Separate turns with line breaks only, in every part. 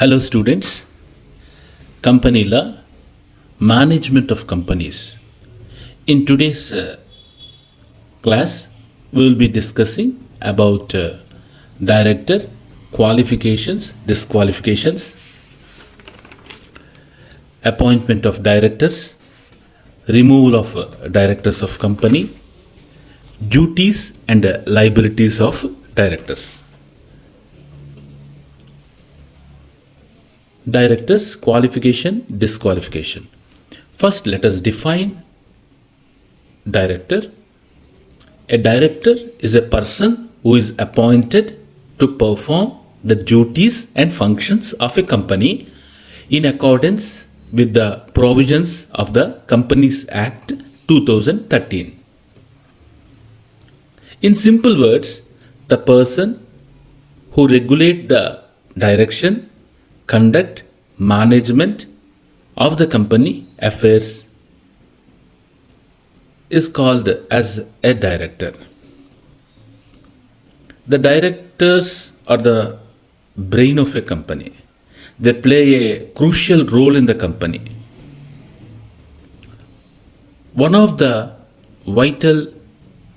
Hello students, company law, management of companies. In today's class, we will be discussing about director, qualifications, disqualifications, appointment of directors, removal of directors of company, duties and liabilities of directors. Directors, qualification, disqualification. First, let us define director. A director is a person who is appointed to perform the duties and functions of a company in accordance with the provisions of the Companies Act 2013. In simple words, the person who regulates the direction, conduct, management of the company affairs is called as a director. The directors are the brain of a company. They play a crucial role in the company. One of the vital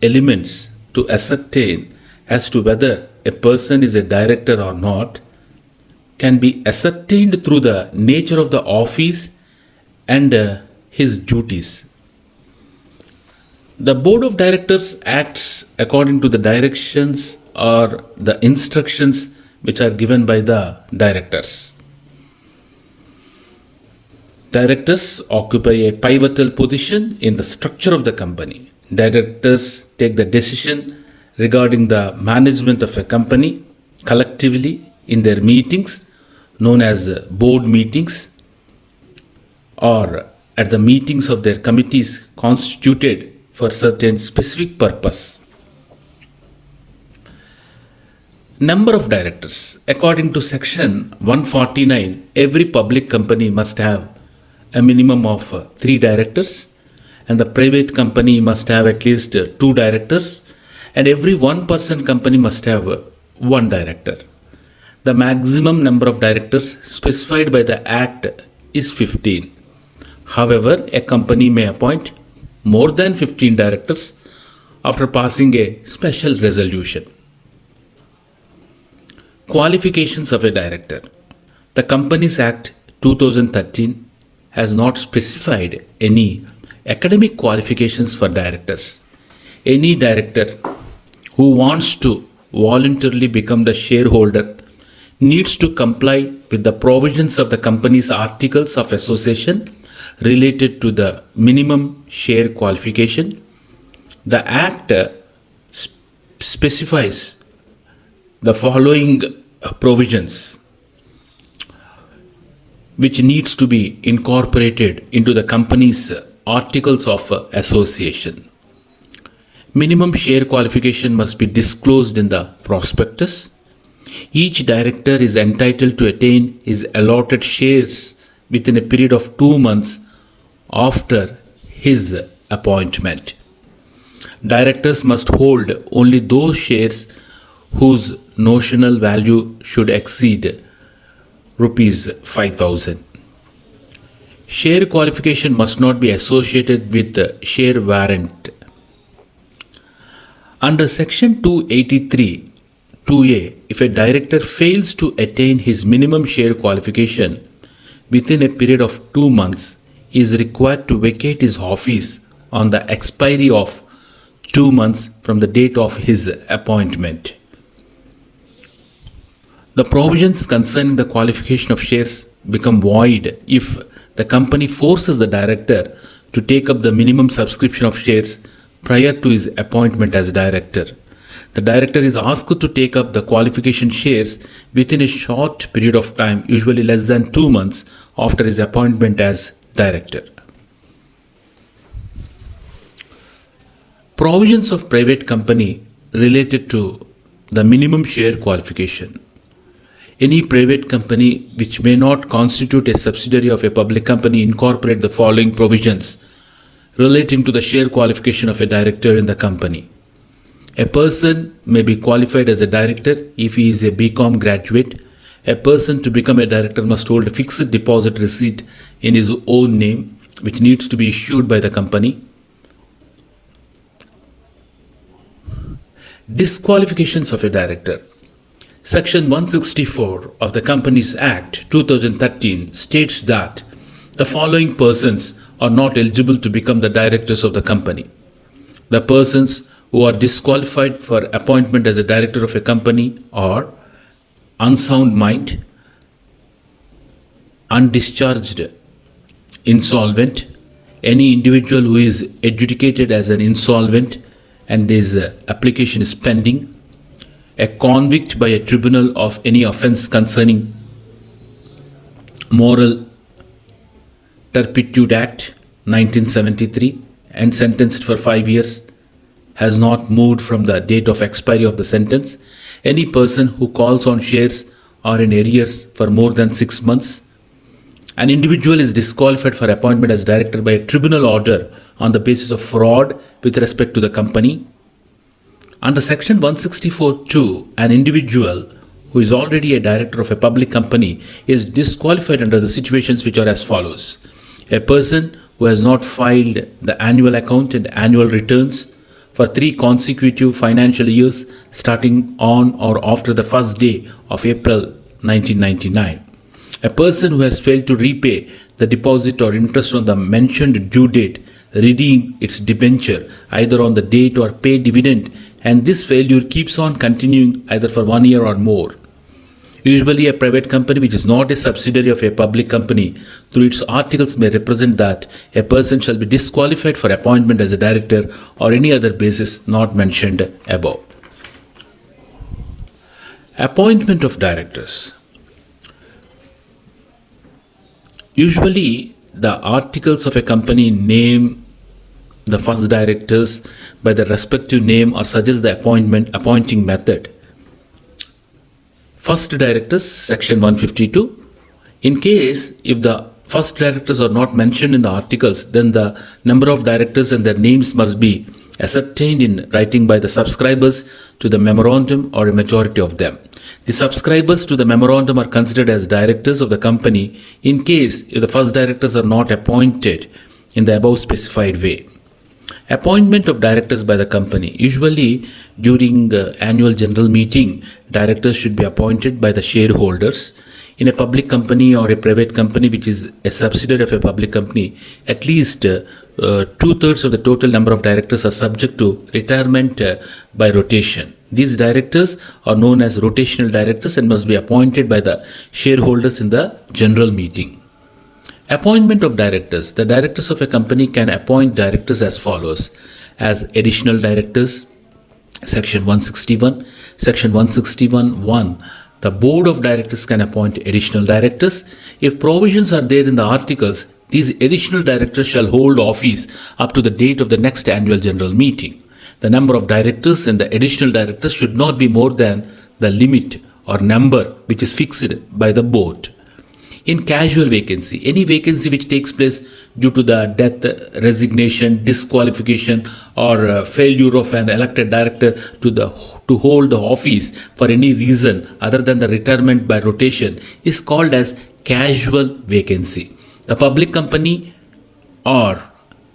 elements to ascertain as to whether a person is a director or not can be ascertained through the nature of the office and his duties. The board of directors acts according to the directions or the instructions which are given by the directors. Directors occupy a pivotal position in the structure of the company. Directors take the decision regarding the management of a company collectively in their meetings known as board meetings or at the meetings of their committees constituted for certain specific purpose. Number of directors. According to section 149, every public company must have a minimum of 3 directors and the private company must have at least 2 directors and every one-person company must have 1 director. The maximum number of directors specified by the Act is 15. However, a company may appoint more than 15 directors after passing a special resolution. Qualifications of a director. The Companies Act 2013 has not specified any academic qualifications for directors. Any director who wants to voluntarily become the shareholder needs to comply with the provisions of the company's articles of association related to the minimum share qualification. The Act specifies the following provisions which needs to be incorporated into the company's articles of association. Minimum share qualification must be disclosed in the prospectus. Each director is entitled to attain his allotted shares within a period of 2 months after his appointment. Directors must hold only those shares whose notional value should exceed rupees 5,000. Share qualification must not be associated with the share warrant. Under section 283 2A, if a director fails to attain his minimum share qualification within a period of 2 months, he is required to vacate his office on the expiry of 2 months from the date of his appointment. The provisions concerning the qualification of shares become void if the company forces the director to take up the minimum subscription of shares prior to his appointment as director. The director is asked to take up the qualification shares within a short period of time, usually less than 2 months after his appointment as director. Provisions of private company related to the minimum share qualification. Any private company which may not constitute a subsidiary of a public company incorporate the following provisions relating to the share qualification of a director in the company. A person may be qualified as a director if he is a BCom graduate A person to become a director must hold a fixed deposit receipt in his own name, which needs to be issued by the company. Disqualifications of a director. Section 164 of the Companies Act 2013 states that the following persons are not eligible to become the directors of the company. The persons who are disqualified for appointment as a director of a company are unsound mind, undischarged insolvent, any individual who is adjudicated as an insolvent and his application is pending, a convict by a tribunal of any offence concerning Moral Turpitude Act 1973 and sentenced for 5 years, has not moved from the date of expiry of the sentence, any person who calls on shares or in arrears for more than 6 months. An individual is disqualified for appointment as director by a tribunal order on the basis of fraud with respect to the company. Under Section 164(2), an individual who is already a director of a public company is disqualified under the situations which are as follows. A person who has not filed the annual account and annual returns for 3 consecutive financial years starting on or after the first day of April 1999. A person who has failed to repay the deposit or interest on the mentioned due date, redeem its debenture either on the date or pay dividend, and this failure keeps on continuing either for 1 year or more. Usually a private company which is not a subsidiary of a public company through its articles may represent that a person shall be disqualified for appointment as a director or any other basis not mentioned above. Appointment of directors. Usually the articles of a company name the first directors by the respective name or suggest the appointing method. First directors, section 152. In case if the first directors are not mentioned in the articles, then the number of directors and their names must be ascertained in writing by the subscribers to the memorandum or a majority of them. The subscribers to the memorandum are considered as directors of the company in case if the first directors are not appointed in the above specified way. Appointment of directors by the company. Usually during annual general meeting, directors should be appointed by the shareholders. In a public company or a private company which is a subsidiary of a public company, at least 2/3 of the total number of directors are subject to retirement by rotation. These directors are known as rotational directors and must be appointed by the shareholders in the general meeting. Appointment of directors. The directors of a company can appoint directors as follows: as additional directors, section 161. Section 161(1). The board of directors can appoint additional directors. If provisions are there in the articles, these additional directors shall hold office up to the date of the next annual general meeting. The number of directors and the additional directors should not be more than the limit or number which is fixed by the board. In casual vacancy, any vacancy which takes place due to the death, resignation, disqualification or failure of an elected director to hold the office for any reason other than the retirement by rotation is called as casual vacancy. The public company or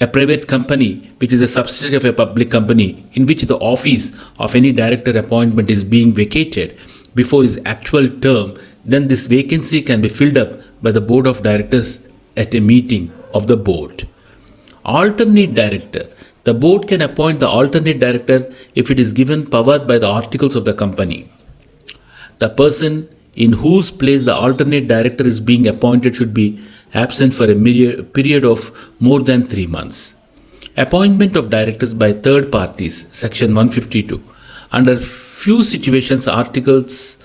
a private company which is a subsidiary of a public company in which the office of any director appointment is being vacated before his actual term, then this vacancy can be filled up by the board of directors at a meeting of the board. Alternate director. The board can appoint the alternate director if it is given power by the articles of the company. The person in whose place the alternate director is being appointed should be absent for a period of more than 3 months. Appointment of directors by third parties, section 152. Under few situations, articles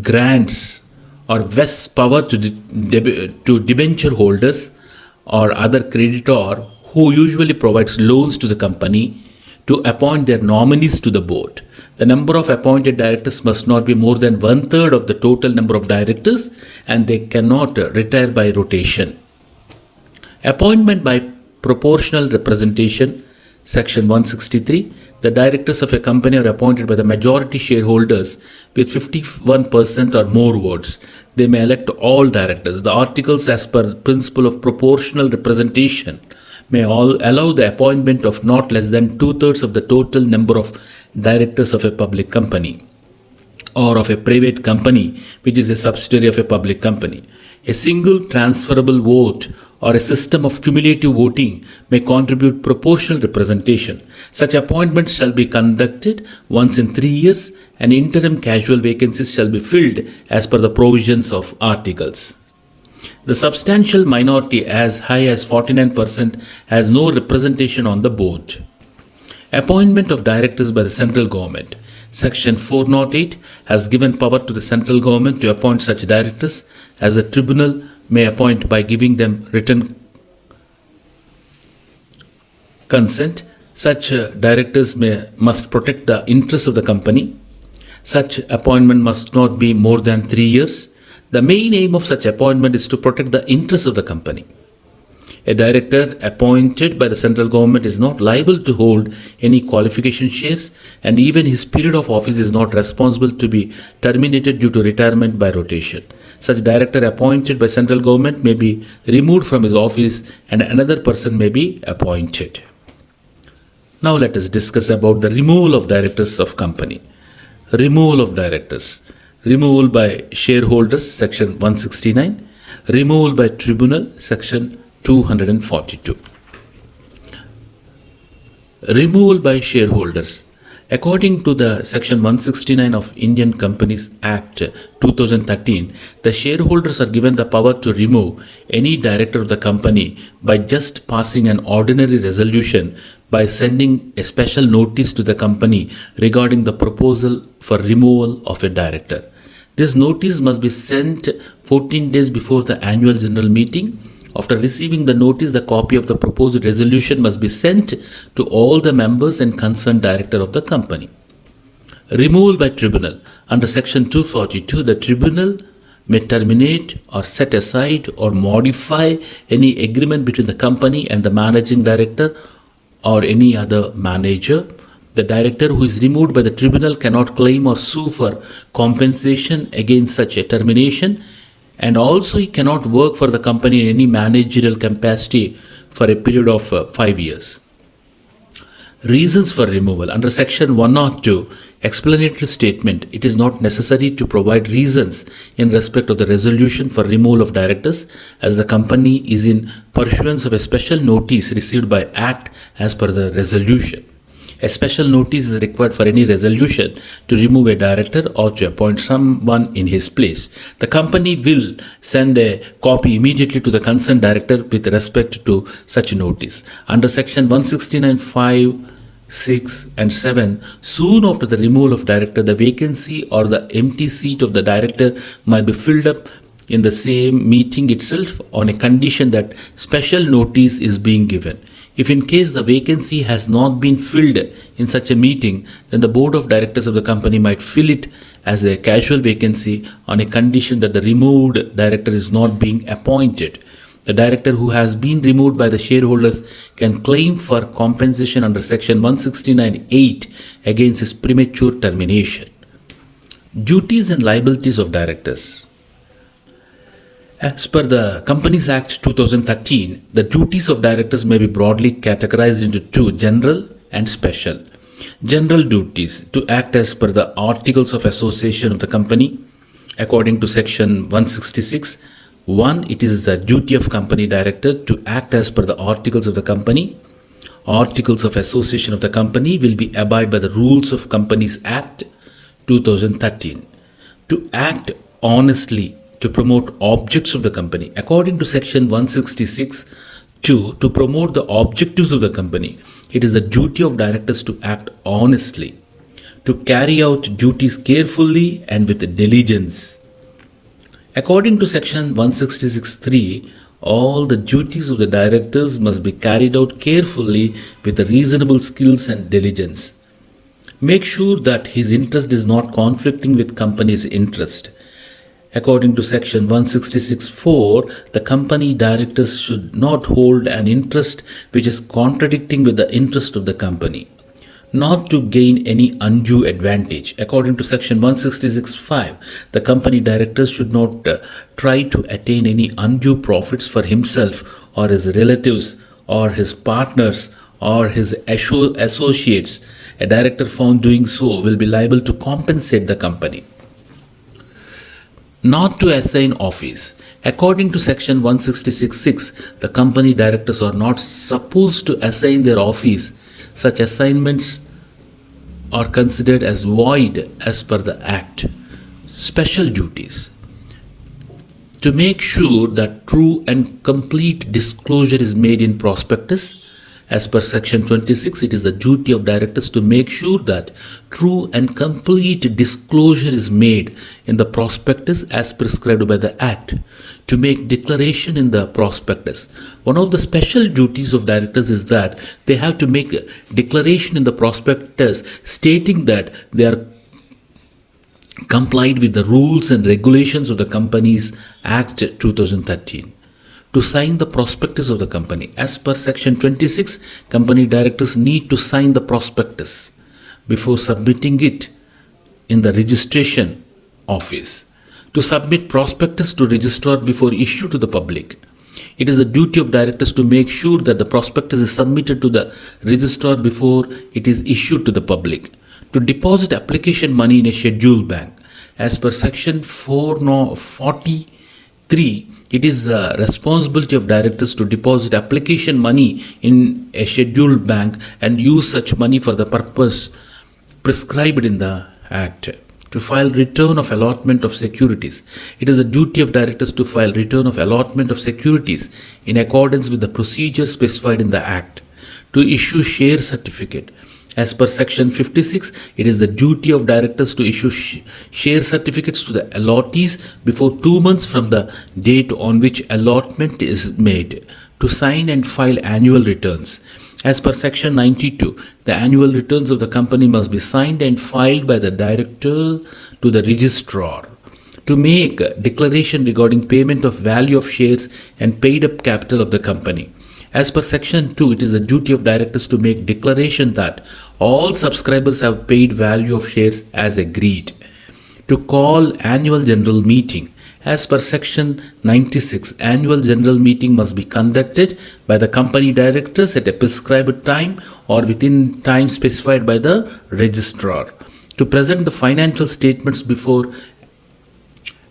grants or vests power to debenture holders or other creditor who usually provides loans to the company to appoint their nominees to the board. The number of appointed directors must not be more than 1/3 of the total number of directors and they cannot retire by rotation. Appointment by proportional representation, section 163. The directors of a company are appointed by the majority shareholders with 51% or more votes. They may elect all directors. The articles, as per principle of proportional representation, may all allow the appointment of not less than two-thirds of the total number of directors of a public company or of a private company which is a subsidiary of a public company. A single transferable vote or a system of cumulative voting may contribute proportional representation. Such appointments shall be conducted once in 3 years, and interim casual vacancies shall be filled as per the provisions of articles. The substantial minority as high as 49% has no representation on the board. Appointment of directors by the central government. Section 408 has given power to the central government to appoint such directors as the tribunal may appoint by giving them written consent. Such directors must protect the interests of the company. Such appointment must not be more than 3 years. The main aim of such appointment is to protect the interests of the company. A director appointed by the central government is not liable to hold any qualification shares, and even his period of office is not responsible to be terminated due to retirement by rotation. Such director appointed by central government may be removed from his office and another person may be appointed. Now let us discuss about the removal of directors of company. Removal of directors. Removal by shareholders, section 169. Removal by tribunal, section 242. Removal by shareholders. According to the section 169 of Indian Companies Act 2013, the shareholders are given the power to remove any director of the company by just passing an ordinary resolution by sending a special notice to the company regarding the proposal for removal of a director. This notice must be sent 14 days before the annual general meeting. After receiving the notice, the copy of the proposed resolution must be sent to all the members and concerned director of the company. Removal by tribunal. Under section 242, the tribunal may terminate or set aside or modify any agreement between the company and the managing director or any other manager. The director who is removed by the tribunal cannot claim or sue for compensation against such a termination, and also he cannot work for the company in any managerial capacity for a period of 5 years. Reasons for removal. Under section 102, explanatory statement, it is not necessary to provide reasons in respect of the resolution for removal of directors, as the company is in pursuance of a special notice received by Act as per the resolution. A special notice is required for any resolution to remove a director or to appoint someone in his place. The company will send a copy immediately to the concerned director with respect to such notice. Under section 169(5), 6 and 7, soon after the removal of director, the vacancy or the empty seat of the director might be filled up in the same meeting itself on a condition that special notice is being given. If in case the vacancy has not been filled in such a meeting, then the board of directors of the company might fill it as a casual vacancy on a condition that the removed director is not being appointed. The director who has been removed by the shareholders can claim for compensation under section 169(8) against his premature termination. Duties and liabilities of directors. As per the Companies Act 2013, the duties of directors may be broadly categorized into two, general and special. General duties: to act as per the Articles of Association of the company. According to section 166, 1. It is the duty of company director to act as per the Articles of the company. Articles of Association of the company will be abide by the rules of Companies Act 2013. To act honestly, to promote objects of the company. According to section 166, 2, to promote the objectives of the company, it is the duty of directors to act honestly, to carry out duties carefully and with diligence. According to section 166(3), all the duties of the directors must be carried out carefully with reasonable skills and diligence. Make sure that his interest is not conflicting with company's interest. According to section 166(4), the company directors should not hold an interest which is contradicting with the interest of the company, not to gain any undue advantage. According to section 166(5), the company directors should not try to attain any undue profits for himself or his relatives or his partners or his associates. A director found doing so will be liable to compensate the company. Not to assign office. According to section 166(6), the company directors are not supposed to assign their office. Such assignments are considered as void as per the Act. Special duties. To make sure that true and complete disclosure is made in prospectus, as per section 26, it is the duty of directors to make sure that true and complete disclosure is made in the prospectus as prescribed by the Act. To make declaration in the prospectus. One of the special duties of directors is that they have to make a declaration in the prospectus stating that they are complied with the rules and regulations of the Companies Act 2013. To sign the prospectus of the company. As per section 26, company directors need to sign the prospectus before submitting it in the registration office. To submit prospectus to registrar before issue to the public. It is the duty of directors to make sure that the prospectus is submitted to the registrar before it is issued to the public. To deposit application money in a scheduled bank. As per section 443, it is the responsibility of directors to deposit application money in a scheduled bank and use such money for the purpose prescribed in the Act. To file return of allotment of securities. It is the duty of directors to file return of allotment of securities in accordance with the procedures specified in the Act. To issue share certificate. As per section 56, it is the duty of directors to issue share certificates to the allottees before 2 months from the date on which allotment is made. To sign and file annual returns. As per section 92, the annual returns of the company must be signed and filed by the director to the registrar. To make a declaration regarding payment of value of shares and paid up capital of the company. As per section 2, it is the duty of directors to make declaration that all subscribers have paid value of shares as agreed. To call annual general meeting. As per section 96, annual general meeting must be conducted by the company directors at a prescribed time or within time specified by the registrar. To present the financial statements before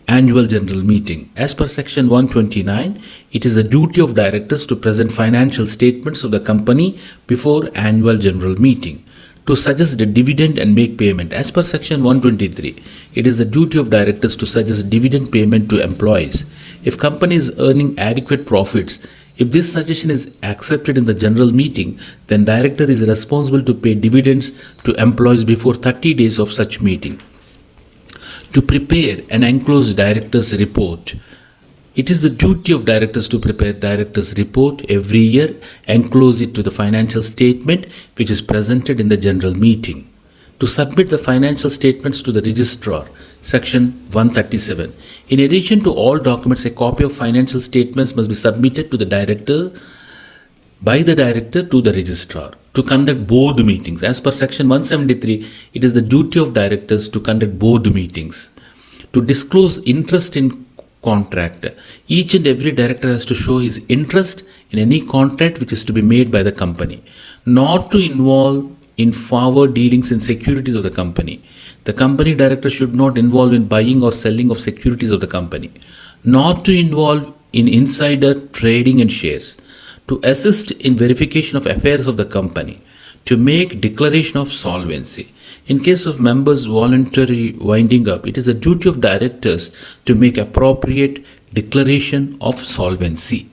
annual general meeting. As per section 129, it is the duty of directors to present financial statements of the company before annual general meeting. To suggest a dividend and make payment. As per section 123, it is the duty of directors to suggest dividend payment to employees. If company is earning adequate profits, if this suggestion is accepted in the general meeting, then director is responsible to pay dividends to employees before 30 days of such meeting. To prepare an enclosed director's report. It is the duty of directors to prepare director's report every year, enclose it to the financial statement which is presented in the general meeting. To submit the financial statements to the registrar, section 137. In addition to all documents, a copy of financial statements must be submitted to the director by the director to the registrar. To conduct board meetings. As per section 173, it is the duty of directors to conduct board meetings. To disclose interest in contract. Each and every director has to show his interest in any contract which is to be made by the company. Not to involve in forward dealings in securities of the company. The company director should not involve in buying or selling of securities of the company. Not to involve in insider trading in shares. To assist in verification of affairs of the company. To make declaration of solvency. In case of members voluntary winding up, it is the duty of directors to make appropriate declaration of solvency.